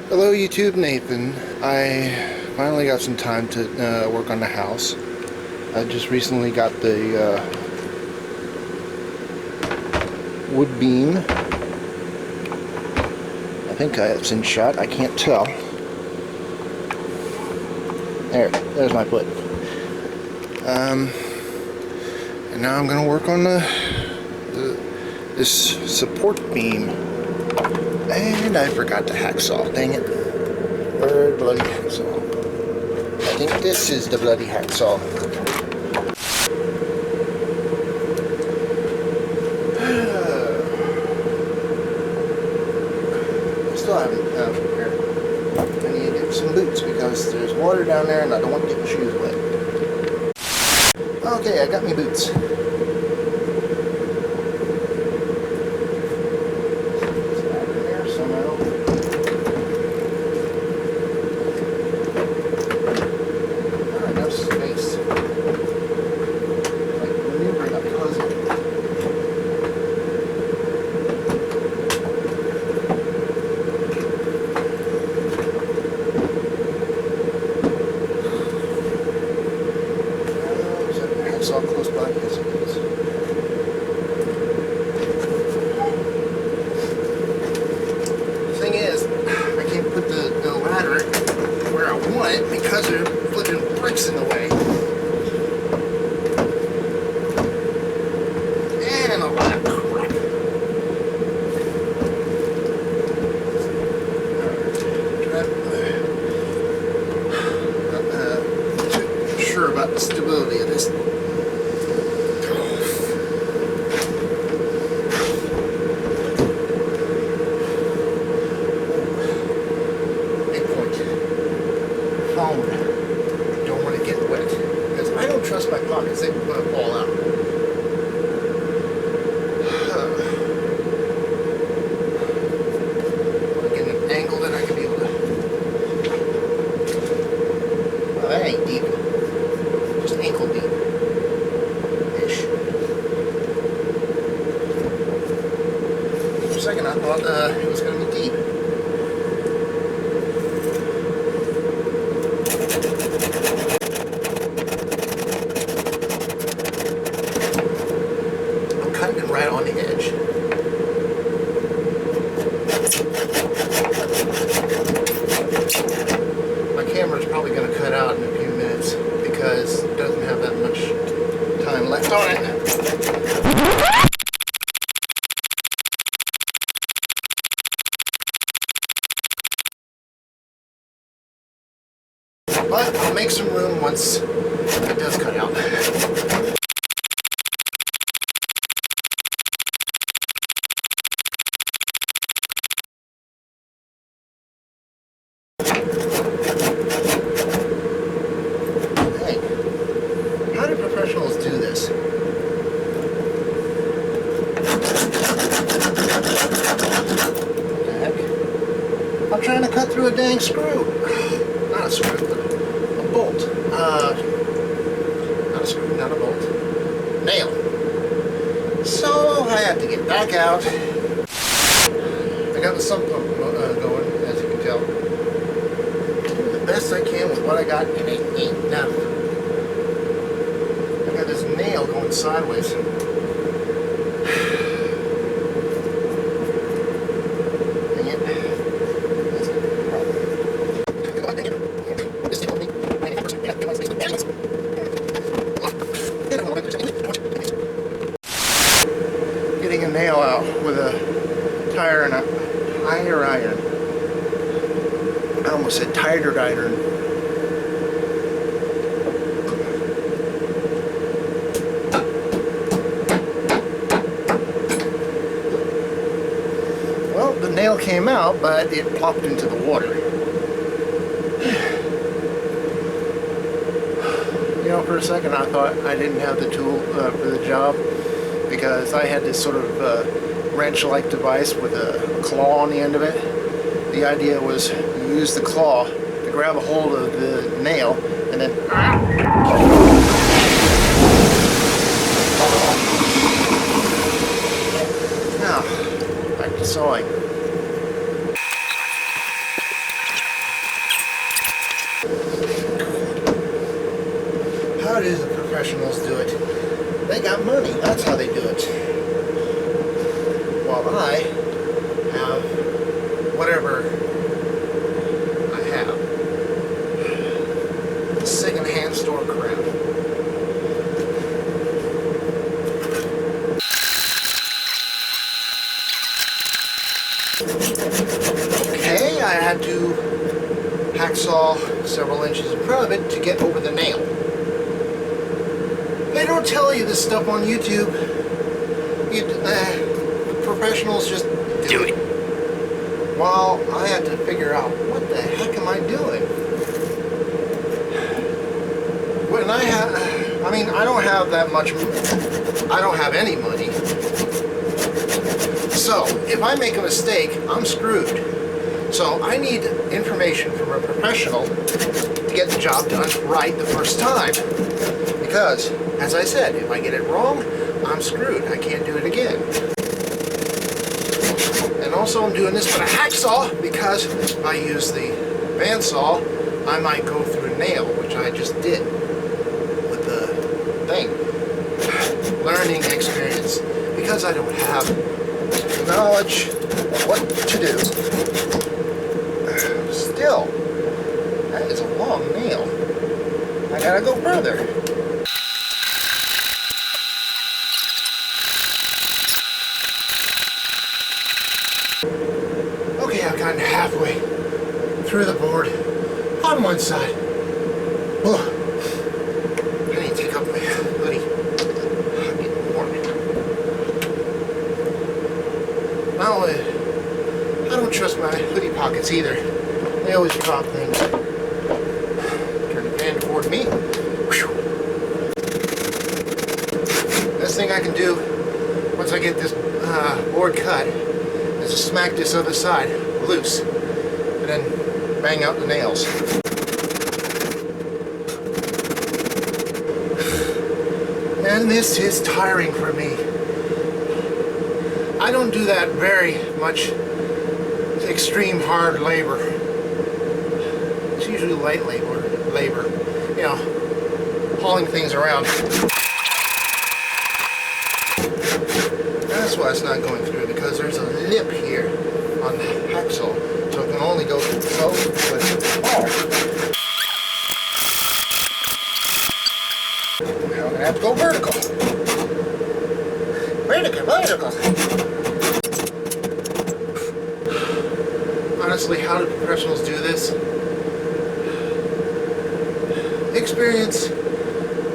Hello YouTube, Nathan. I finally got some time to work on the house. I just recently got the wood beam. I think it's in shot, I can't tell. There's my foot. And now I'm gonna work on this support beam. And I forgot the hacksaw, dang it. Where's bloody hacksaw? I think this is the bloody hacksaw. I still haven't prepared. I need to get some boots because there's water down there and I don't want to get my shoes wet. Okay, I got me boots. All close by, yes it is. The thing is, I can't put the ladder where I want it because there are flipping bricks in the way. And a lot of crap. Not sure about the stability of this. Don't want to get wet because I don't trust my pockets, they will fall out. Want to get an angle that I can be able to. Well, that ain't deep, just ankle deep ish. For a second I thought it was going to be deep. Right on the edge. My camera's probably going to cut out in a few minutes because it doesn't have that much time left on it. But I'll make some room once it does cut out. How do professionals do this? What the heck? I'm trying to cut through a dang screw. Not a screw, but a bolt. Not a screw, not a bolt. Nail. So I have to get back out. I got the sump pump going, as you can tell. Do the best I can with what I got, and it ain't enough. I got this nail going sideways. Dang it. That's a problem. Getting a nail out with a tire and a tire iron. I almost said tired iron. Well, the nail came out, but it plopped into the water. You know, for a second I thought I didn't have the tool for the job because I had this sort of wrench-like device with a claw on the end of it. The idea was you use the claw to grab a hold of the nail and then now back to sawing. professionals do it. They got money. That's how they do it. While I have whatever I have. Second-hand store crap. Okay, I had to hacksaw several inches in front of it to get over the nail. They don't tell you this stuff on YouTube. Professionals just do it. Well, I had to figure out, what the heck am I doing? When I don't have that much, I don't have any money. So, if I make a mistake, I'm screwed. So, I need information from a professional to get the job done right the first time. Because, as I said, if I get it wrong, I'm screwed. I can't do it again. And also, I'm doing this with a hacksaw because if I use the bandsaw, I might go through a nail, which I just did with the thing. Learning experience. Because I don't have the knowledge of what to do. Still, that is a long nail. I gotta go further. Okay, I've gotten halfway through the board on one side. Oh, I need to take off my hoodie. I'm getting warm. Well, I don't trust my hoodie pockets either. They always drop things. Turn the fan toward me. Whew. Best thing I can do once I get this board cut is to smack this other side loose and then bang out the nails. And this is tiring for me. I don't do that very much extreme hard labor. It's usually light labor, you know, hauling things around. That's why it's not going through, because there's a lip here on the hacksaw, so it can only go so but hard. Now I'm going to have to go vertical. Vertical. Honestly, how do professionals do this? Experience,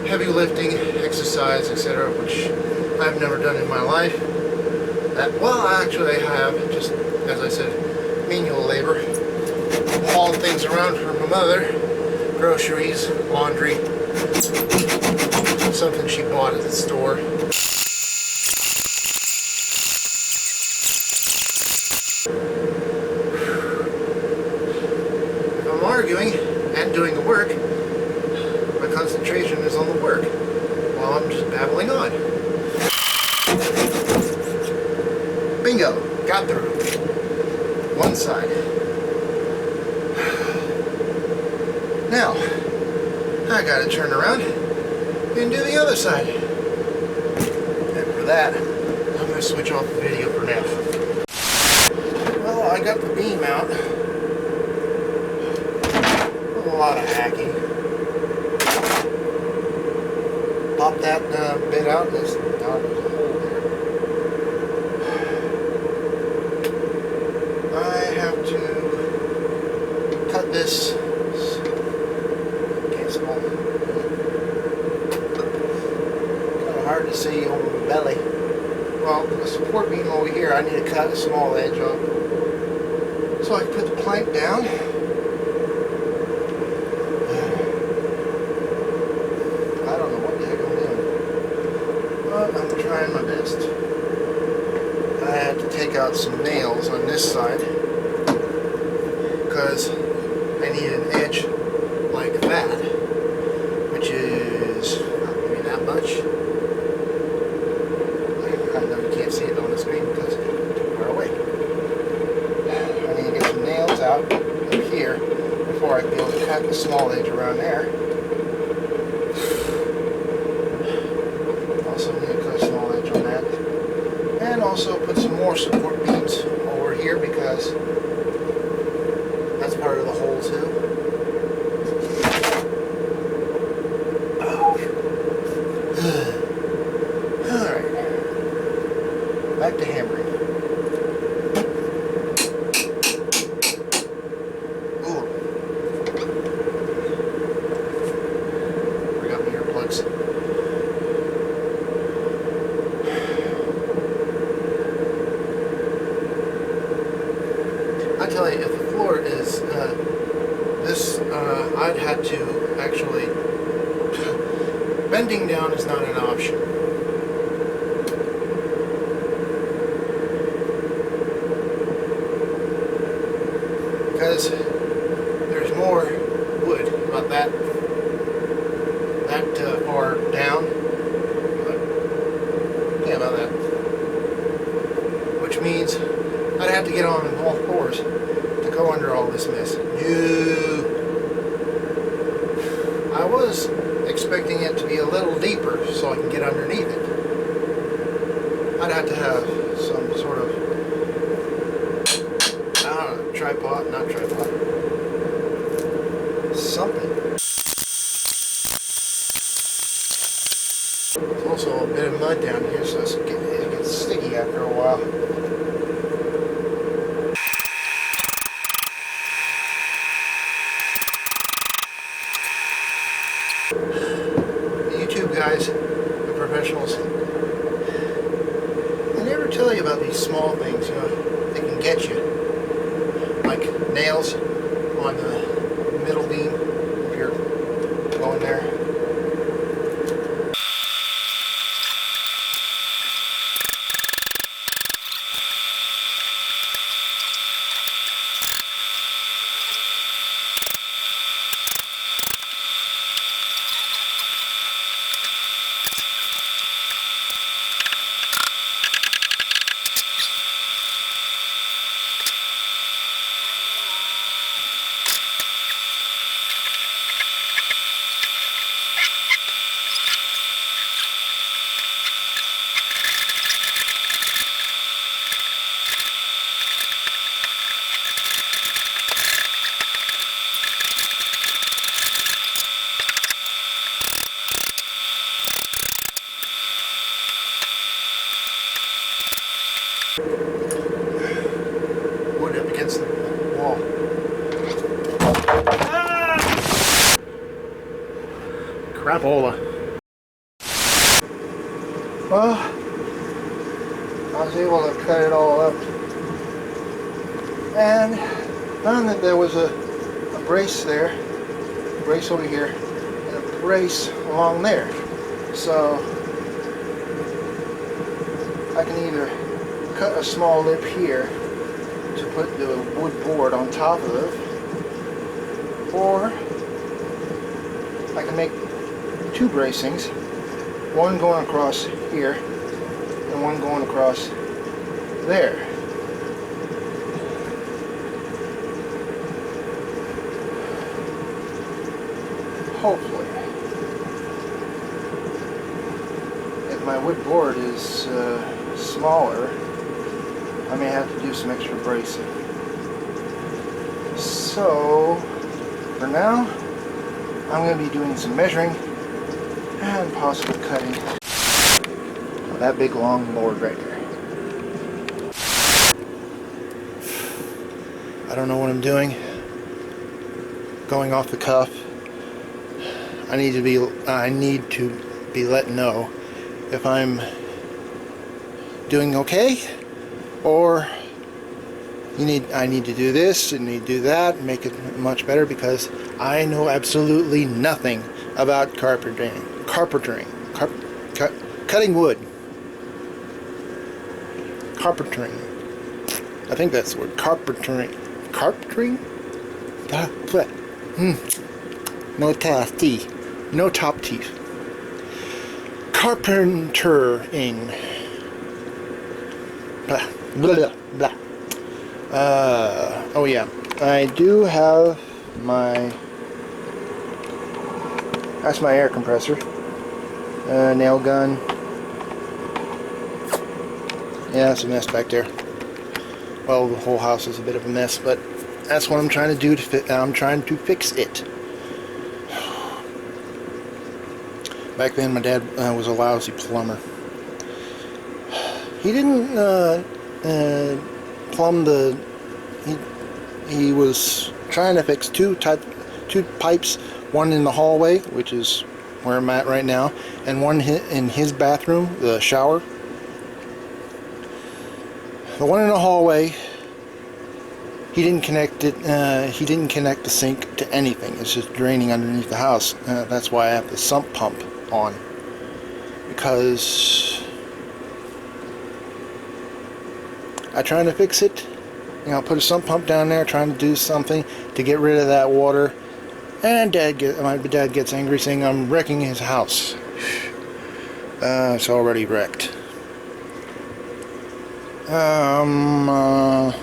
heavy lifting, exercise, etc., which I've never done in my life. Well, actually I have, just as I said, manual labor, hauling things around for my mother, groceries, laundry, something she bought at the store. If I'm arguing and doing the work, my concentration is on the work, while I'm just babbling on. Bingo! Got through. One side. Now, I gotta turn around and do the other side. And for that, I'm gonna switch off the video for now. Well, I got the beam out. A lot of hacking. Pop that bit out and there's a hole there. I have to cut this. Can't small. Kind of hard to see over the belly. Well, the support beam over here, I need to cut a small edge off. So I can put the plank down. I don't know what the heck I'm doing. But I'm trying my best. I had to take out some nails on this side because I need an edge like that, which is not maybe that much. I know you can't see it on the screen because it's too far away. I need to get some nails out up here before I can be able to cut the small edge around there. also put some more support beams over here because that's part of the hole too. Alright. Back to hammering. Ooh. Bring up my earplugs. I tell you, if the floor is this, I'd have to actually, bending down is not an option. Because there's more wood about that far down. Yeah, about that. Which means I'd have to get on all fours to go under all this mess. No. I was expecting it to be a little deeper so I can get underneath it. I'd have to have some sort of, I don't know, tripod, not tripod, something. There's also a bit of mud down here, so it gets sticky after a while. The YouTube guys, the professionals, they never tell you about these small things, you know, they can get you. Like nails on the middle beam, if you're going there. Wood up against the wall. Ah! Crapola. Well, I was able to cut it all up and found that there was a brace there, a brace over here, and a brace along there. So I can either cut a small lip here to put the wood board on top of, or I can make two bracings, one going across here and one going across there. Hopefully. If my wood board is smaller, I may have to do some extra bracing. So, for now, I'm going to be doing some measuring and possibly cutting that big long board right there. I don't know what I'm doing. Going off the cuff. I need to be let know if I'm doing okay, or I need to do this and need to do that and make it much better, because I know absolutely nothing about carpentering, cutting wood, carpentering. I think that's the word, carpentering. No top teeth. No top teeth. Carpentering. Blah, blah, blah. Oh yeah, I do have that's my air compressor, nail gun, Yeah, it's a mess back there. Well, the whole house is a bit of a mess, but that's what I'm trying to do. I'm trying to fix it. Back then, my dad was a lousy plumber. He didn't plumb the. He was trying to fix two pipes, one in the hallway, which is where I'm at right now, and one in his bathroom, the shower. The one in the hallway, he didn't connect it. He didn't connect the sink to anything. It's just draining underneath the house. That's why I have the sump pump on, because I tried to fix it. You know, put a sump pump down there, trying to do something to get rid of that water, and my dad gets angry, saying I'm wrecking his house. It's already wrecked. I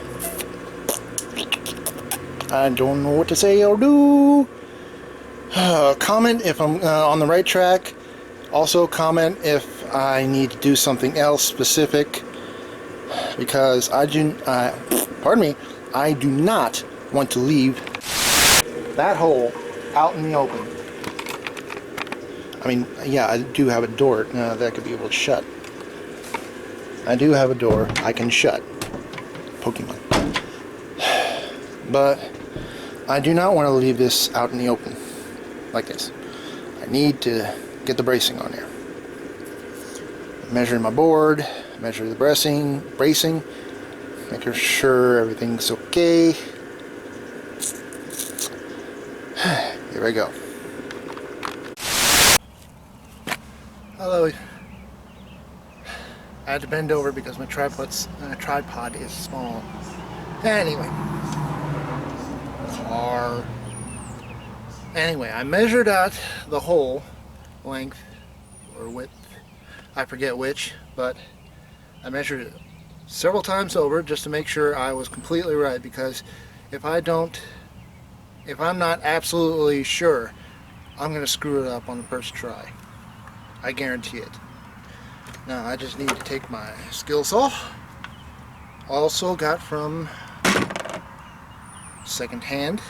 don't know what to say or do. Comment if I'm on the right track. Also comment if I need to do something else specific, because I do not want to leave that hole out in the open. I mean, yeah, I do have a door that could be able to shut. I do have a door I can shut. Pokemon. But I do not want to leave this out in the open like this. I need to get the bracing on there. Measure my board, measure the bracing, making sure everything's okay. Here we go. Hello. I had to bend over because my tripod is small. Anyway. Car. Anyway, I measured out the hole length or width. I forget which, but I measured it several times over just to make sure I was completely right, because if I'm not absolutely sure, I'm going to screw it up on the first try. I guarantee it. Now I just need to take my skill saw, also got from second hand,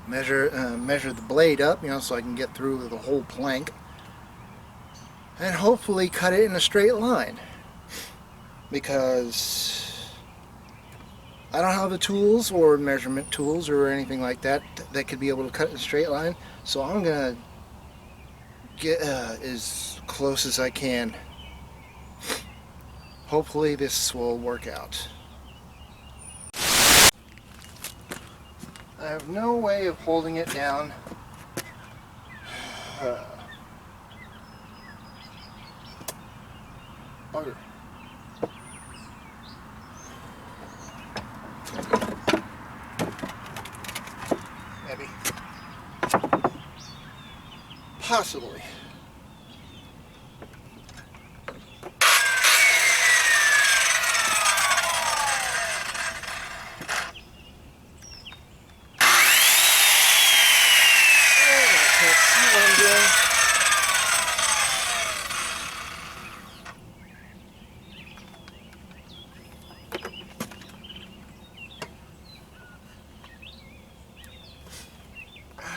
measure the blade up, you know, so I can get through the whole plank, and hopefully cut it in a straight line, because I don't have the tools or measurement tools or anything like that that could be able to cut it in a straight line. So I'm gonna get as close as I can. Hopefully this will work out. I have no way of holding it down. Bugger. Maybe. Possibly.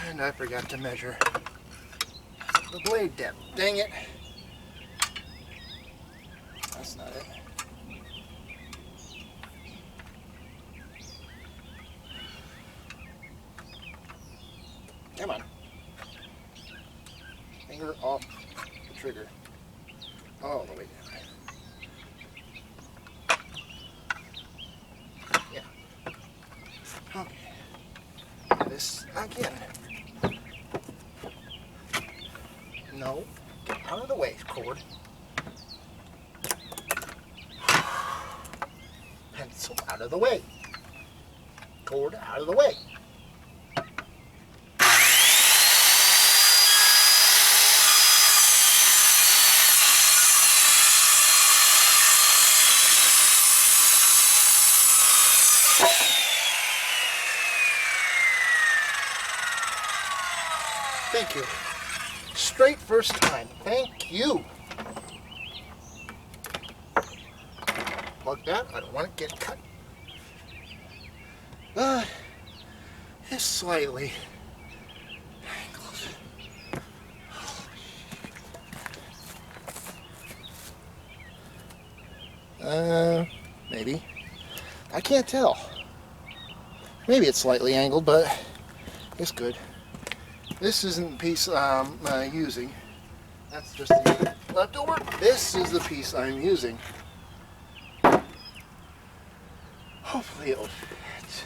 And I forgot to measure the blade depth. Dang it. That's not it. Come on. Finger off the trigger. All the way down. Yeah. Okay. This again. No. Get out of the way, cord. Pencil out of the way. Cord out of the way. Thank you. Straight first time. Thank you. unplug that. I don't want it to get cut. It's slightly angled. Maybe. I can't tell. Maybe it's slightly angled, but it's good. This isn't the piece I'm using. That's just the leftover. This is the piece I'm using. Hopefully it'll fit.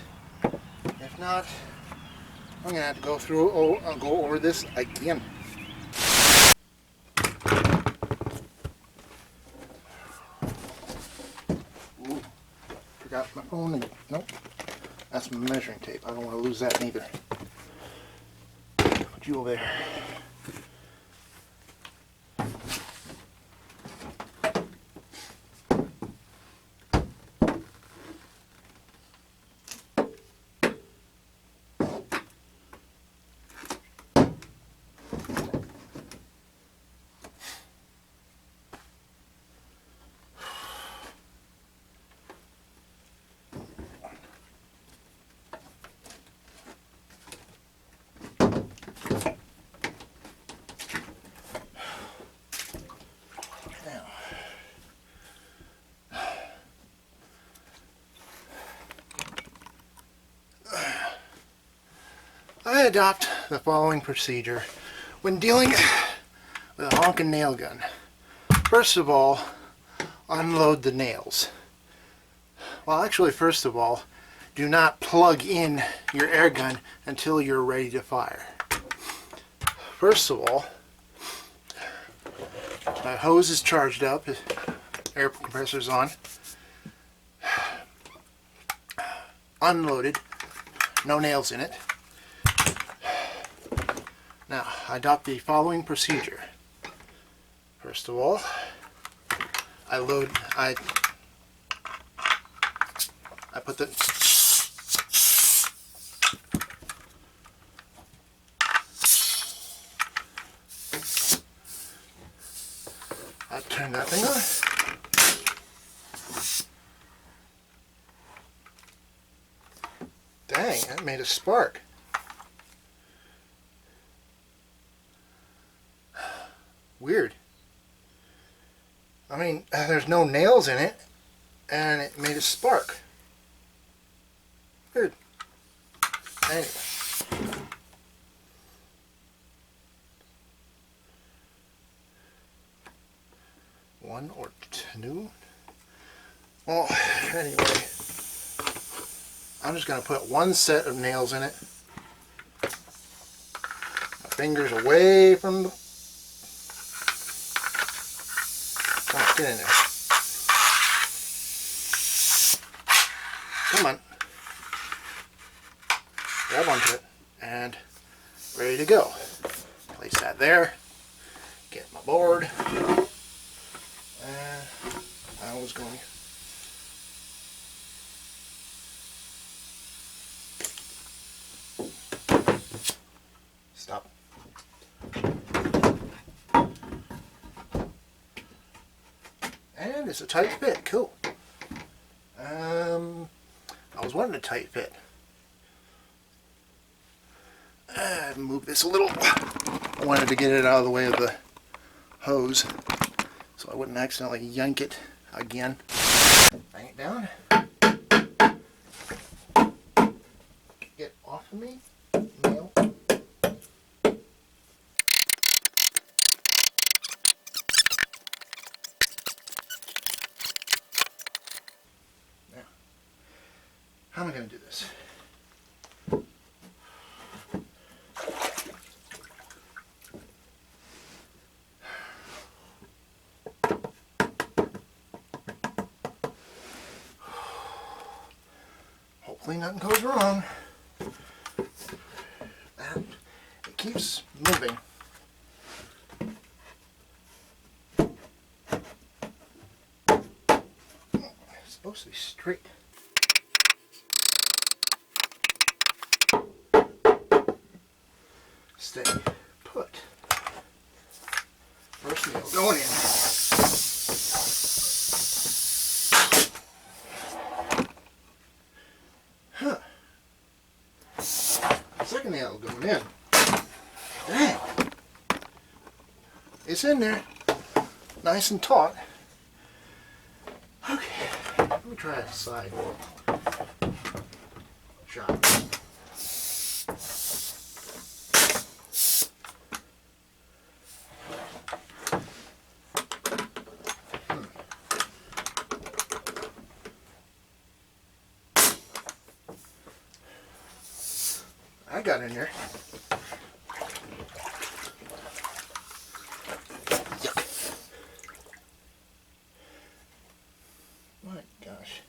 If not, I'm gonna have to go through. I'll go over this again. Ooh, forgot my phone. Nope, that's my measuring tape. I don't want to lose that neither. Put you over there. I adopt the following procedure when dealing with a honking nail gun. First of all, unload the nails. Well, actually, first of all, do not plug in your air gun until you're ready to fire. First of all, my hose is charged up, air compressor's on, unloaded, no nails in it. Now, I adopt the following procedure. First of all, I put the I turn that thing on. Dang, that made a spark. Weird. I mean, there's no nails in it, and it made a spark. Weird. Anyway. One or two. Well, anyway. I'm just going to put one set of nails in it. My fingers away from the... Come on, get in there. Come on. Grab onto it. And ready to go. Place that there. Get my board. And I was going... Stop. And it's a tight fit. Cool. I was wanting a tight fit. Move this a little. I wanted to get it out of the way of the hose so I wouldn't accidentally yank it again. Bang it down. Get off of me. Nail. How am I going to do this? Hopefully nothing goes wrong. And it keeps moving. It's supposed to be straight. Stay put. First nail going in. Huh. Second nail going in. Dang. It's in there. Nice and taut. Okay. Let me try a side shot. I got in there. Yuck. My gosh.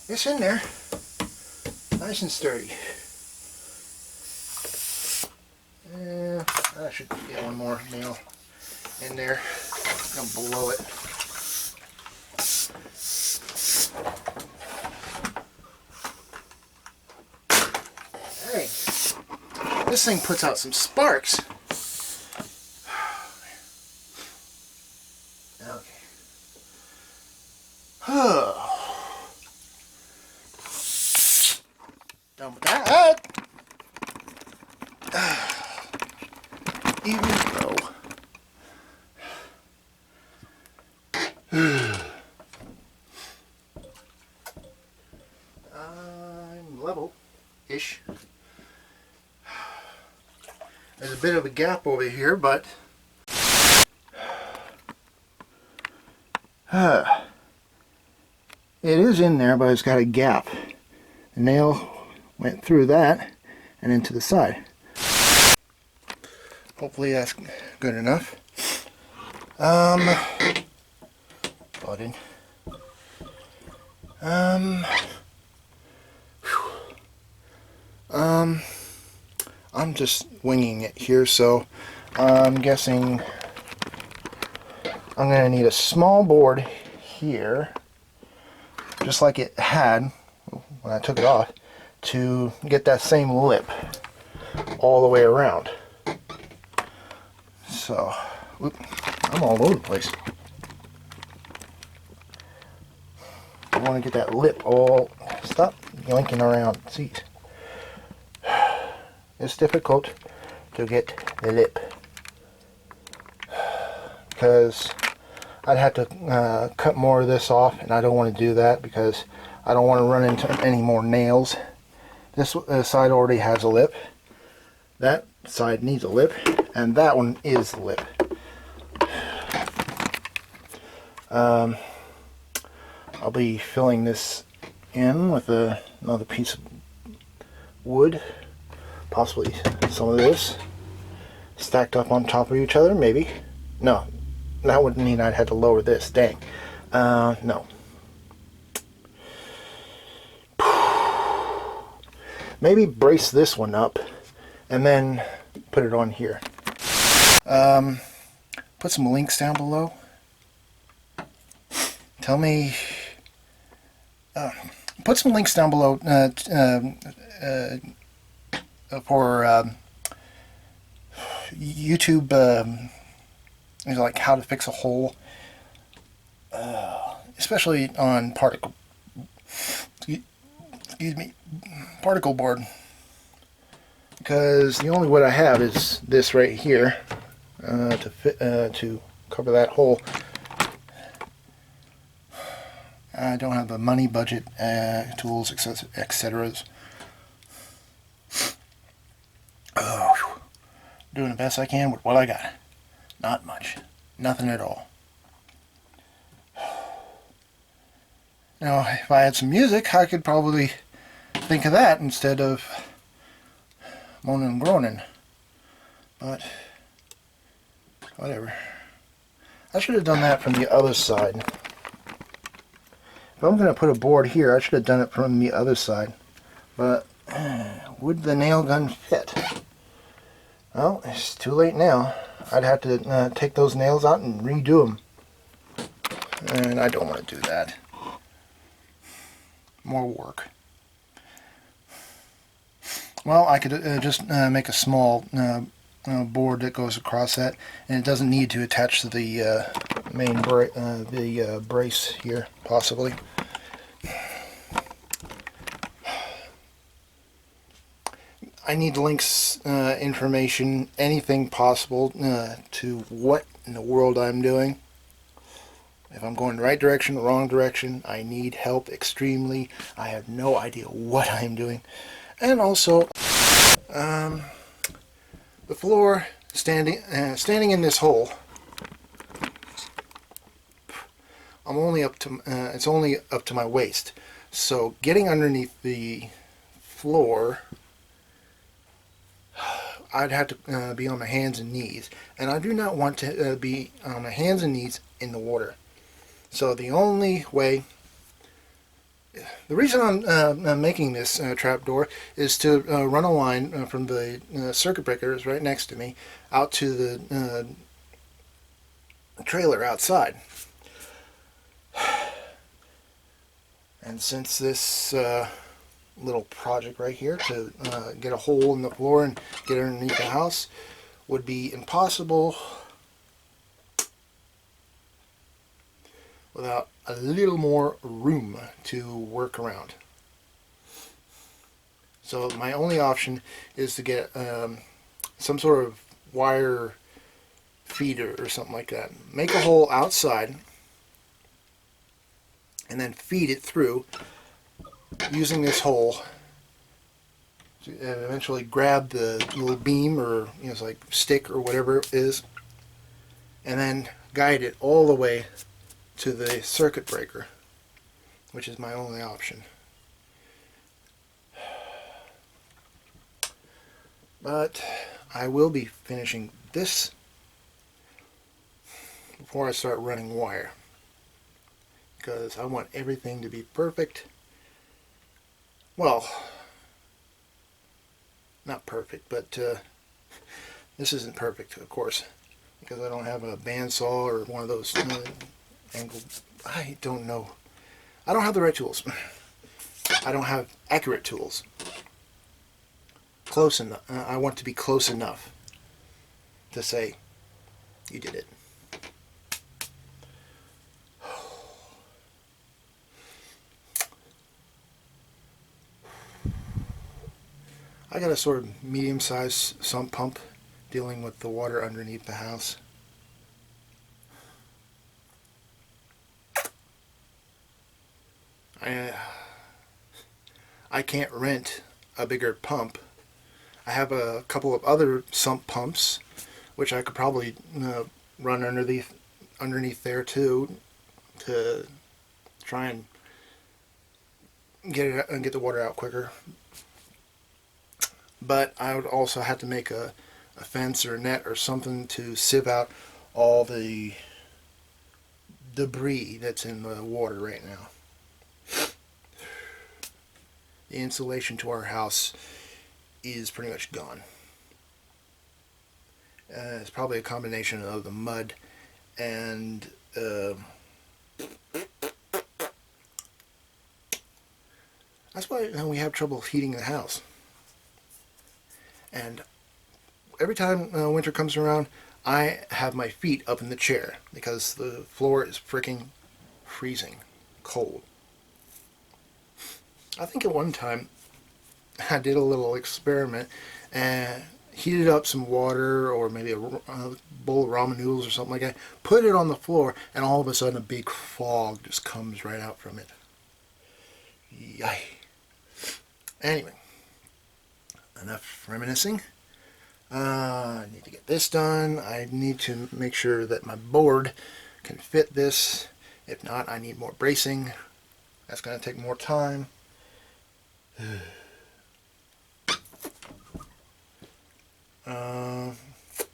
It's in there, nice and sturdy. Yeah, I should get one more nail in there. I'm gonna blow it. Hey, this thing puts out some sparks. Okay. Done with that. Even though I'm level-ish. There's a bit of a gap over here, but it is in there, but it's got a gap. The nail went through that and into the side. Hopefully that's good enough. Button. I'm just winging it here, so I'm guessing I'm gonna need a small board here, just like it had when I took it off, to get that same lip all the way around. So, I'm all over the place. I want to get that lip all, stop yoinking around. See, it's difficult to get the lip because I'd have to cut more of this off, and I don't want to do that because I don't want to run into any more nails. This side already has a lip. That side needs a lip, and that one is the lip. I'll be filling this in with another piece of wood, possibly some of this, stacked up on top of each other, maybe. No, that would mean I'd have to lower this, dang. No. Maybe brace this one up and then put it on here. Put some links down below. Tell me, put some links down below for YouTube, like how to fix a hole, especially on particle board, because the only wood I have is this right here to fit to cover that hole. I don't have the money, budget, tools, etc. Oh, doing the best I can with what I got. Not much. Nothing at all. Now, if I had some music, I could probably think of that instead of moaning and groaning. But, whatever. I should have done that from the other side. If I'm going to put a board here, I should have done it from the other side. But, would the nail gun fit? Well, it's too late now. I'd have to take those nails out and redo them. and I don't want to do that. More work. Well, I could just make a small board that goes across that, and it doesn't need to attach to the main brace here, possibly. I need links, information, anything possible to what in the world I'm doing. If I'm going the right direction, the wrong direction, I need help extremely. I have no idea what I'm doing. And also, the floor, standing in this hole, I'm only up to it's only up to my waist. So getting underneath the floor, I'd have to be on my hands and knees, and I do not want to be on my hands and knees in the water. So the only way, the reason I'm making this trapdoor is to run a line from the circuit breakers right next to me out to the trailer outside. And since this little project right here to get a hole in the floor and get underneath the house would be impossible without a little more room to work around. So my only option is to get some sort of wire feeder or something like that. Make a hole outside and then feed it through using this hole to eventually grab the little beam or it's like stick or whatever it is, and then guide it all the way to the circuit breaker, which is my only option. But I will be finishing this before I start running wire, because I want everything to be perfect. Well, not perfect, but this isn't perfect, of course, because I don't have a bandsaw or one of those angled. I don't know. I don't have the right tools. I don't have accurate tools. Close enough. I want to be close enough to say, you did it. I got a sort of medium-sized sump pump dealing with the water underneath the house. I can't rent a bigger pump. I have a couple of other sump pumps, which I could probably run underneath there too, to try and get the water out quicker. But I would also have to make a fence or a net or something to sieve out all the debris that's in the water right now. The insulation to our house is pretty much gone. It's probably a combination of the mud and that's why we have trouble heating the house. And every time winter comes around, I have my feet up in the chair because the floor is freaking freezing cold. I think at one time I did a little experiment and heated up some water or maybe a bowl of ramen noodles or something like that, put it on the floor, and all of a sudden a big fog just comes right out from it. Yay. Anyway, enough reminiscing. I need to get this done. I need to make sure that my board can fit this. If not, I need more bracing. That's going to take more time.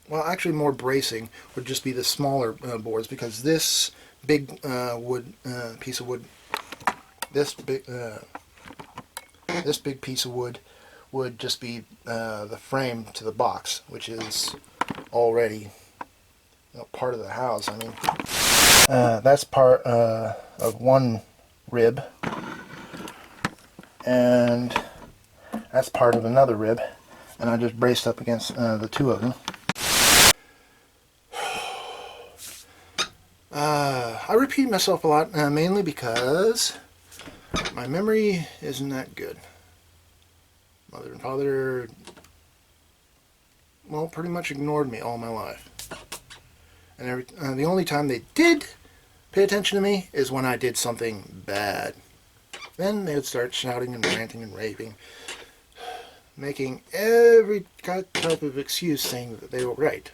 Well, actually more bracing would just be the smaller boards, because this big piece of wood, this big piece of wood would just be the frame to the box, which is already part of the house. I mean, that's part of one rib, and that's part of another rib, and I just braced up against the two of them. I repeat myself a lot, mainly because my memory isn't that good. Mother and father, well, pretty much ignored me all my life. And the only time they did pay attention to me is when I did something bad. Then they would start shouting and ranting and raving, making every type of excuse saying that they were right.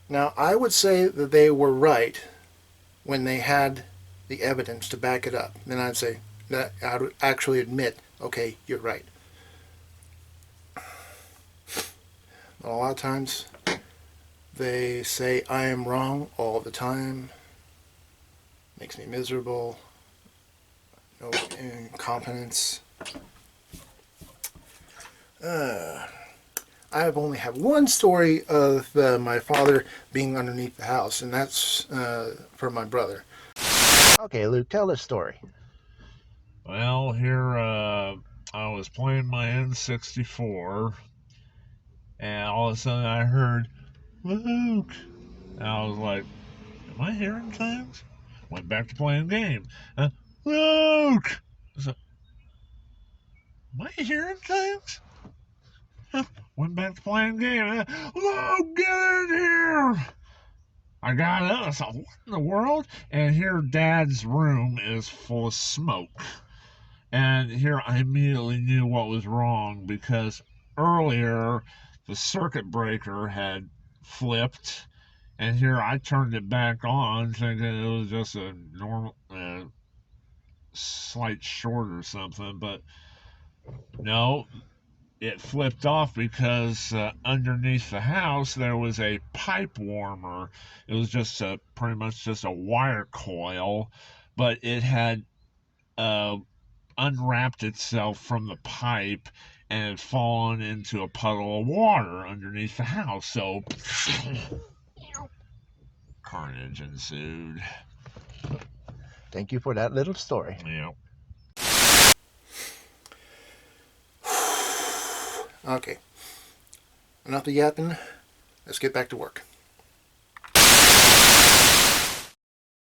Now, I would say that they were right when they had the evidence to back it up. Then I'd say that I would actually admit, okay, you're right. But a lot of times they say I am wrong all the time. Makes me miserable. No incompetence. I have only had one story of my father being underneath the house, and that's from my brother. Okay, Luke, tell the story. Well, here I was playing my N64, and all of a sudden I heard, Luke! And I was like, am I hearing things? Went back to playing game. Luke! So, am I hearing things? Went back to playing game. Luke, get in here! I got up. I thought, what in the world? And here, Dad's room is full of smoke. And here, I immediately knew what was wrong because earlier the circuit breaker had flipped, and here I turned it back on, thinking it was just a normal, slight short or something. But no, it flipped off because underneath the house there was a pipe warmer. It was just pretty much just a wire coil, but it had uh, unwrapped itself from the pipe and had fallen into a puddle of water underneath the house. So carnage ensued. Thank you for that little story. Yeah. Okay. Enough of yapping. Let's get back to work.